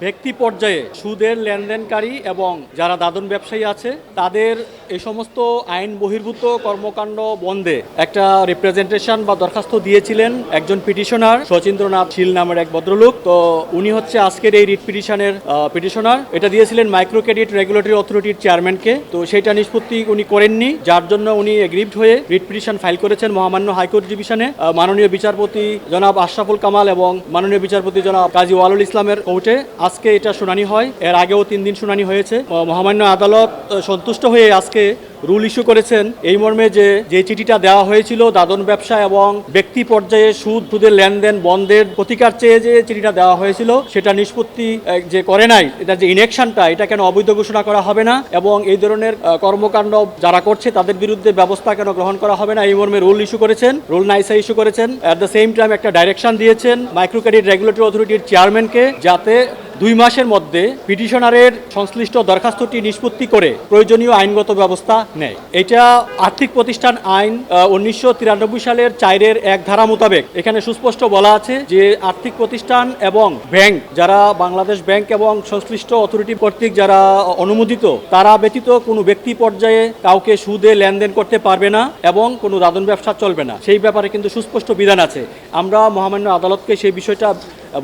ব্যক্তি পর্যায়ে সুদের লেনদেনকারী এবং যারা দাদন ব্যবসায়ী আছে তাদের এই সমস্ত আইন বহির্ভূত কর্মকাণ্ড বন্ধে একটা রিপ্রেজেন্টেশন বা দরখাস্ত দিয়েছিলেন একজন পিটিশনার শচীন্দ্রনাথ শীল নামের এক ভদ্রলোক। তো উনি হচ্ছে আজকের এই রিট পিটিশনের পিটিশনার। এটা দিয়েছিলেন মাইক্রো ক্রেডিট রেগুলেটরি অথরিটির চেয়ারম্যানকে। তো সেটা নিষ্পত্তি উনি করেননি, যার জন্য উনি এগ্রিভড হয়ে রিট পিটিশন ফাইল করেছেন মহামান্য হাইকোর্ট ডিভিশনে মাননীয় বিচারপতি জনাব আশরাফুল কামাল এবং মাননীয় বিচারপতি জনাব কাজী ওয়ালুল ইসলামের কোর্টে। আজকে এটা শুনানি হয়, এর আগেও 3 দিন শুনানি হয়েছে। মহামান্য আদালত সন্তুষ্ট হয়ে আজকে রুল ইস্যু করেছেন এই মর্মে যে চিঠিটা দেওয়া হয়েছিল দাদন ব্যবসা এবং ব্যক্তি পর্যায়ে সুদের লেনদেন বন্ধের প্রতিকার চেয়ে যে চিঠিটা দেওয়া হয়েছিল সেটা নিষ্পত্তি যে করে নাই, এটা যে ইনেকশনটা এটা কেন অবৈধ ঘোষণা করা হবে না এবং এই ধরনের কর্মকাণ্ড যারা করছে তাদের বিরুদ্ধে ব্যবস্থা কেন গ্রহণ করা হবে না এই মর্মে রুল ইস্যু করেছেন, রুল নাইসা ইস্যু করেছেন। অ্যাট দ্য সেম টাইম একটা ডাইরেকশন দিয়েছেন মাইক্রো ক্রেডিট রেগুলেটরি অথরিটির চেয়ারম্যানকে যাতে 2 মাসের মধ্যে পিটিশনারের সংশ্লিষ্ট দরখাস্তটি নিষ্পত্তি করে প্রয়োজনীয় আইনগত ব্যবস্থা নেয়। এটা আর্থিক প্রতিষ্ঠান আইন 1993 সালের 4-এর 1 ধারা মোতাবেক এখানে সুস্পষ্ট বলা আছে যে আর্থিক প্রতিষ্ঠান এবং ব্যাংক যারা বাংলাদেশ ব্যাংক এবং সংশ্লিষ্ট অথরিটি কর্তৃক যারা অনুমোদিত তারা ব্যতীত কোনো ব্যক্তি পর্যায়ে কাউকে সুদে লেনদেন করতে পারবে না এবং কোনো দাদন ব্যবসা চলবে না, সেই ব্যাপারে কিন্তু সুস্পষ্ট বিধান আছে। আমরা মহামান্য আদালতকে সেই বিষয়টা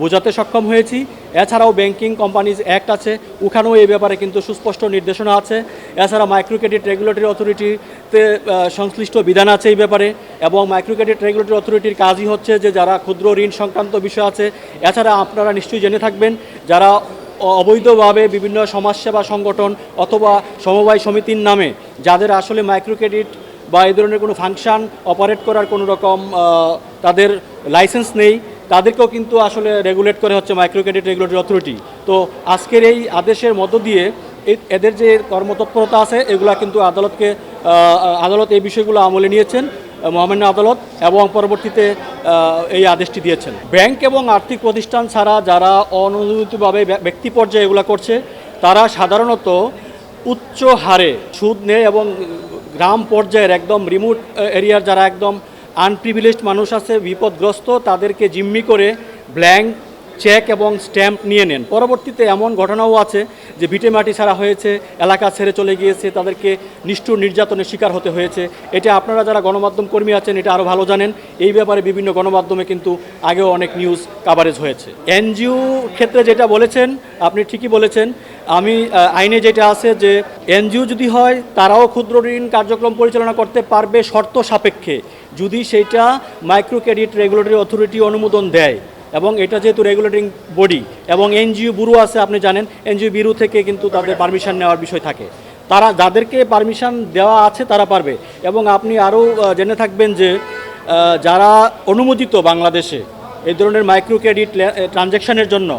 বোঝাতে সক্ষম হয়েছি। এছাড়াও ব্যাংকিং কোম্পানিজ অ্যাক্ট আছে, ওখানেও এই ব্যাপারে কিন্তু সুস্পষ্ট নির্দেশনা আছে। এছাড়া মাইক্রো ক্রেডিট রেগুলেটরি অথরিটিতে সংশ্লিষ্ট বিধান আছে এই ব্যাপারে এবং মাইক্রো ক্রেডিট রেগুলেটরি অথরিটির কাজই হচ্ছে যে যারা ক্ষুদ্র ঋণ সংক্রান্ত বিষয় আছে। এছাড়া আপনারা নিশ্চয়ই জেনে থাকবেন যারা অবৈধভাবে বিভিন্ন সমাজসেবা সংগঠন অথবা সমবায় সমিতির নামে যাদের আসলে মাইক্রো ক্রেডিট বা এই ধরনের কোনো ফাংশন অপারেট করার কোনো রকম তাদের লাইসেন্স নেই, তাদেরকেও কিন্তু আসলে রেগুলেট করে হচ্ছে মাইক্রো ক্রেডিট রেগুলেটরি অথরিটি। তো আজকের এই আদেশের মধ্য দিয়ে এদের যে কর্মতৎপরতা আছে এগুলা কিন্তু আদালত এই বিষয়গুলো আমলে নিয়েছেন মহামান্য আদালত এবং পরবর্তীতে এই আদেশটি দিয়েছেন। ব্যাংক এবং আর্থিক প্রতিষ্ঠান ছাড়া যারা অননুমোদিতভাবে ব্যক্তি পর্যায়ে এগুলো করছে তারা সাধারণত উচ্চ হারে সুদ নেয় এবং গ্রাম পর্যায়ের একদম রিমোট এরিয়ার যারা একদম আনপ্রিভিলেজড মানুষ আছে বিপদগ্রস্ত তাদেরকে জিম্মি করে ব্ল্যাঙ্ক চেক এবং স্ট্যাম্প নিয়ে নেন। পরবর্তীতে এমন ঘটনাও আছে যে ভিটে মাটি ছাড়া হয়েছে, এলাকা ছেড়ে চলে গিয়েছে, তাদেরকে নিষ্ঠুর নির্যাতনের শিকার হতে হয়েছে। এটা আপনারা যারা গণমাধ্যম কর্মী আছেন এটা আরও ভালো জানেন, এই ব্যাপারে বিভিন্ন গণমাধ্যমে কিন্তু আগেও অনেক নিউজ কাভারেজ হয়েছে। এনজিও ক্ষেত্রে যেটা বলেছেন আপনি ঠিকই বলেছেন, আমি আইনে যেটা আছে যে এনজিও যদি হয় তারাও ক্ষুদ্র ঋণ কার্যক্রম পরিচালনা করতে পারবে শর্ত সাপেক্ষে যদি সেটা মাইক্রো ক্রেডিট রেগুলেটরি অথরিটি অনুমোদন দেয় এবং এটা যেহেতু রেগুলেটিং বডি এবং এনজিও ব্যুরো আছে আপনি জানেন এনজিও ব্যুরো থেকে কিন্তু তাদের পারমিশন নেওয়ার বিষয় থাকে, তারা যাদেরকে পারমিশন দেওয়া আছে তারা পারবে। এবং আপনি আরও জেনে থাকবেন যে যারা অনুমোদিত বাংলাদেশে এই ধরনের মাইক্রো ক্রেডিট ট্রানজ্যাকশনের জন্য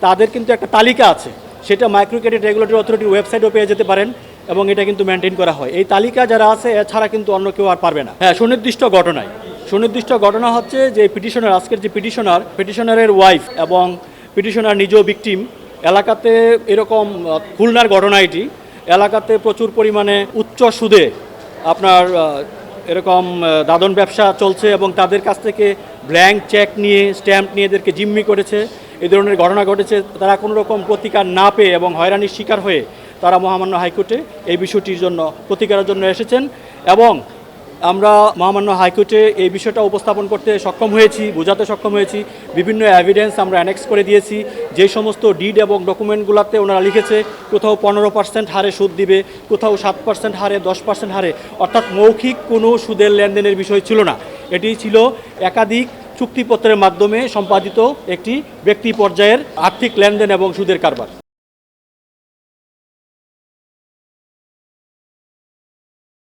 তাদের কিন্তু একটা তালিকা আছে, সেটা মাইক্রো ক্রেডিট রেগুলেটরি অথরিটির ওয়েবসাইটেও পেয়ে যেতে পারেন এবং এটা কিন্তু মেনটেন করা হয়। এই তালিকা যারা আছে এছাড়া কিন্তু অন্য কেউ আর পারবে না। হ্যাঁ, সুনির্দিষ্ট ঘটনা হচ্ছে যে পিটিশনার আজকের যে পিটিশনারের ওয়াইফ এবং পিটিশনার নিজেও ভিকটিম এলাকাতে এরকম খুলনার ঘটনা, এটি এলাকাতে প্রচুর পরিমাণে উচ্চ সুদে আপনার এরকম দাদন ব্যবসা চলছে এবং তাদের কাছ থেকে ব্ল্যাঙ্ক চেক নিয়ে স্ট্যাম্প নিয়ে এদেরকে জিম্মি করেছে, এই ধরনের ঘটনা ঘটেছে। তারা কোনো রকম প্রতিকার না পেয়ে এবং হয়রানির শিকার হয়ে তারা মহামান্য হাইকোর্টে এই বিষয়টির জন্য প্রতিকারের জন্য এসেছেন এবং আমরা মহামান্য হাইকোর্টে এই বিষয়টা উপস্থাপন করতে সক্ষম হয়েছি, বোঝাতে সক্ষম হয়েছি। বিভিন্ন এভিডেন্স আমরা অ্যানেক্স করে দিয়েছি, যে সমস্ত ডিড এবং ডকুমেন্টগুলোতে ওনারা লিখেছে কোথাও 15% হারে সুদ দিবে, কোথাও 7% হারে, 10% হারে, অর্থাৎ মৌখিক কোনো সুদের লেনদেনের বিষয় ছিল না। এটি ছিল একাধিক চুক্তিপত্রের মাধ্যমে সম্পাদিত একটি ব্যক্তি পর্যায়ের আর্থিক লেনদেন এবং সুদের কারবার।